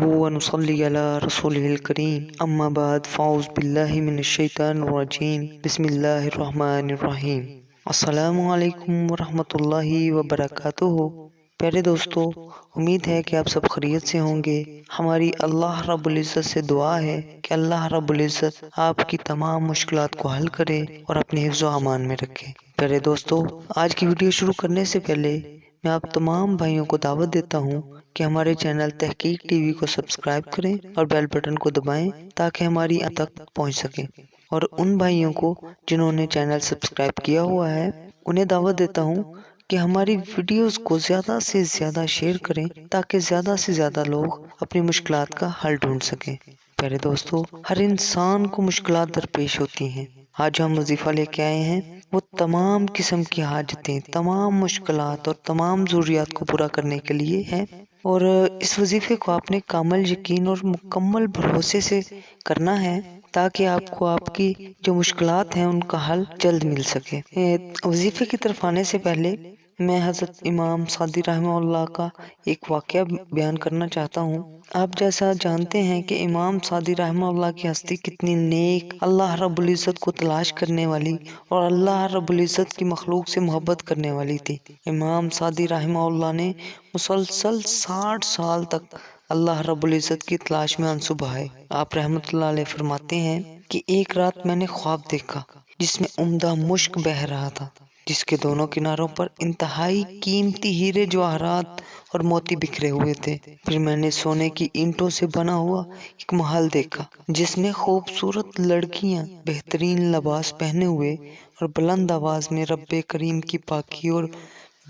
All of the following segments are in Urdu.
ونصلي على رسوله الكريم أما بعد فأعوذ بالله من الشيطان الرجيم بسم الله الرحمن الرحیم۔ السلام علیکم ورحمۃ اللہ وبرکاتہ۔ پیارے دوستو، امید ہے کہ آپ سب خیریت سے ہوں گے۔ ہماری اللہ رب العزت سے دعا ہے کہ اللہ رب العزت آپ کی تمام مشکلات کو حل کرے اور اپنے حفظ و امان میں رکھے۔ پیارے دوستو، آج کی ویڈیو شروع کرنے سے پہلے میں آپ تمام بھائیوں کو دعوت دیتا ہوں کہ ہمارے چینل تحقیق ٹی وی کو سبسکرائب کریں اور بیل بٹن کو دبائیں تاکہ ہماری آپ تک پہنچ سکے۔ اور ان بھائیوں کو جنہوں نے چینل سبسکرائب کیا ہوا ہے انہیں دعوت دیتا ہوں کہ ہماری ویڈیوز کو زیادہ سے زیادہ شیئر کریں تاکہ زیادہ سے زیادہ لوگ اپنی مشکلات کا حل ڈھونڈ سکیں۔ پیارے دوستو، ہر انسان کو مشکلات درپیش ہوتی ہیں۔ آج جو ہم وظیفہ لے کے آئے ہیں وہ تمام قسم کی حاجتیں، تمام مشکلات اور تمام ضروریات کو پورا کرنے کے لیے ہے، اور اس وظیفے کو آپ نے کامل یقین اور مکمل بھروسے سے کرنا ہے تاکہ آپ کو آپ کی جو مشکلات ہیں ان کا حل جلد مل سکے۔ وظیفے کی طرف آنے سے پہلے میں حضرت امام شادی رحمہ اللہ کا ایک واقعہ بیان کرنا چاہتا ہوں۔ آپ جیسا جانتے ہیں کہ امام شادی رحمہ اللہ کی ہستی کتنی نیک، اللہ رب العزت کو تلاش کرنے والی اور اللہ رب العزت کی مخلوق سے محبت کرنے والی تھی۔ امام شادی رحمہ اللہ نے مسلسل 60 سال تک اللہ رب العزت کی تلاش میں آنسو بہائے۔ آپ رحمۃ اللہ علیہ فرماتے ہیں کہ ایک رات میں نے خواب دیکھا جس میں عمدہ مشک بہہ رہا تھا، جس کے دونوں کناروں پر انتہائی قیمتی ہیرے جواہرات اور موتی بکھرے ہوئے تھے۔ پھر میں نے سونے کی اینٹوں سے بنا ہوا ایک محل دیکھا جس میں خوبصورت لڑکیاں بہترین لباس پہنے ہوئے اور بلند آواز میں رب کریم کی پاکی اور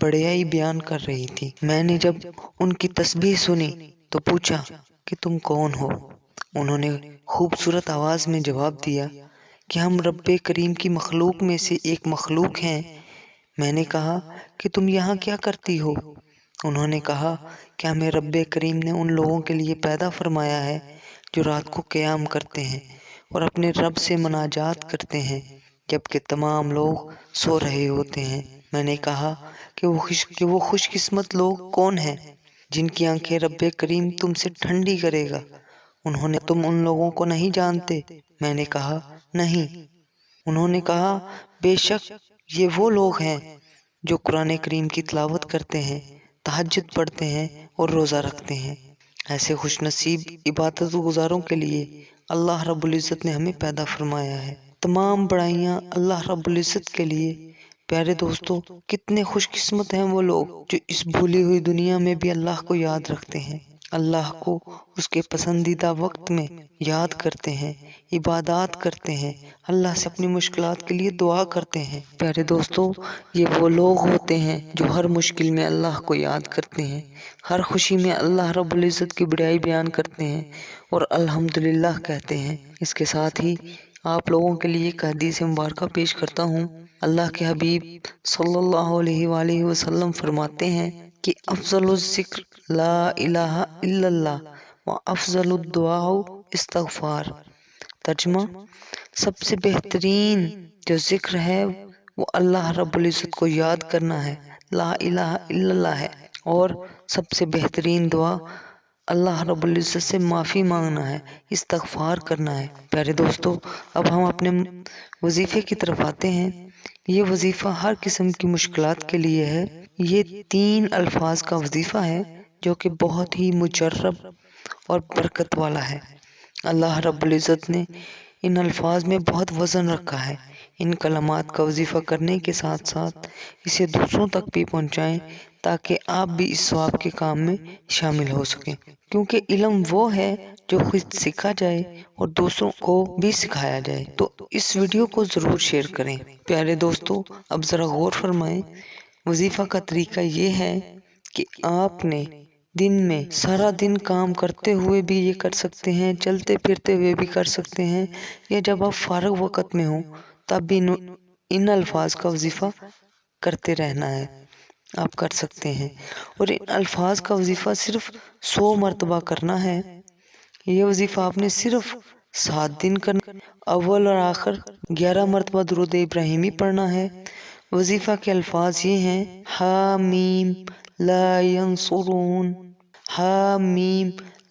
بڑائی بیان کر رہی تھی۔ میں نے جب ان کی تسبیح سنی تو پوچھا کہ تم کون ہو؟ انہوں نے خوبصورت آواز میں جواب دیا کہ ہم رب کریم کی مخلوق میں سے ایک مخلوق ہیں۔ میں نے کہا کہ تم یہاں کیا کرتی ہو؟ انہوں نے کہا کہ ہمیں رب کریم نے ان لوگوں کے لیے پیدا فرمایا ہے جو رات کو قیام کرتے ہیں اور اپنے رب سے مناجات کرتے ہیں جبکہ تمام لوگ سو رہے ہوتے ہیں۔ میں نے کہا کہ وہ خوش قسمت لوگ کون ہیں جن کی آنکھیں رب کریم تم سے ٹھنڈی کرے گا؟ انہوں نے تم ان لوگوں کو نہیں جانتے؟ میں نے کہا نہیں۔ انہوں نے کہا بے شک یہ وہ لوگ ہیں جو قرآن کریم کی تلاوت کرتے ہیں، تہجد پڑھتے ہیں اور روزہ رکھتے ہیں۔ ایسے خوش نصیب عبادت گزاروں کے لیے اللہ رب العزت نے ہمیں پیدا فرمایا ہے۔ تمام بڑائیاں اللہ رب العزت کے لیے۔ پیارے دوستو، کتنے خوش قسمت ہیں وہ لوگ جو اس بھولی ہوئی دنیا میں بھی اللہ کو یاد رکھتے ہیں، اللہ کو اس کے پسندیدہ وقت میں یاد کرتے ہیں، عبادات کرتے ہیں، اللہ سے اپنی مشکلات کے لیے دعا کرتے ہیں۔ پیارے دوستو، یہ وہ لوگ ہوتے ہیں جو ہر مشکل میں اللہ کو یاد کرتے ہیں، ہر خوشی میں اللہ رب العزت کی بڑائی بیان کرتے ہیں اور الحمدللہ کہتے ہیں۔ اس کے ساتھ ہی آپ لوگوں کے لیے ایک حدیث مبارکہ پیش کرتا ہوں۔ اللہ کے حبیب صلی اللہ علیہ وآلہ وسلم فرماتے ہیں کہ افضل الذکر لا الہ الا اللہ و افضل الدعاء استغفار۔ ترجمہ: سب سے بہترین جو ذکر ہے وہ اللہ رب العزت کو یاد کرنا ہے، لا الہ الا اللہ ہے، اور سب سے بہترین دعا اللہ رب العزت سے معافی مانگنا ہے، استغفار کرنا ہے۔ پیارے دوستو، اب ہم اپنے وظیفے کی طرف آتے ہیں۔ یہ وظیفہ ہر قسم کی مشکلات کے لیے ہے۔ یہ 3 الفاظ کا وظیفہ ہے جو کہ بہت ہی مجرب اور برکت والا ہے۔ اللہ رب العزت نے ان الفاظ میں بہت وزن رکھا ہے۔ ان کلمات کا وظیفہ کرنے کے ساتھ ساتھ اسے دوسروں تک بھی پہنچائیں تاکہ آپ بھی اس ثواب کے کام میں شامل ہو سکیں، کیونکہ علم وہ ہے جو خود سیکھا جائے اور دوسروں کو بھی سکھایا جائے۔ تو اس ویڈیو کو ضرور شیئر کریں۔ پیارے دوستو، اب ذرا غور فرمائیں۔ وظیفہ کا طریقہ یہ ہے کہ آپ نے دن میں سارا دن کام کرتے ہوئے بھی یہ کر سکتے ہیں، چلتے پھرتے ہوئے بھی کر سکتے ہیں، یا جب آپ فارغ وقت میں ہوں تب بھی ان الفاظ کا وظیفہ کرتے رہنا ہے، آپ کر سکتے ہیں۔ اور ان الفاظ کا وظیفہ صرف 100 مرتبہ کرنا ہے۔ یہ وظیفہ آپ نے صرف 7 دن کرنا، اول اور آخر 11 مرتبہ درود ابراہیمی پڑھنا ہے۔ وظیفہ کے الفاظ یہ ہیں: حامیم لا ینصرون، حامیم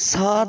7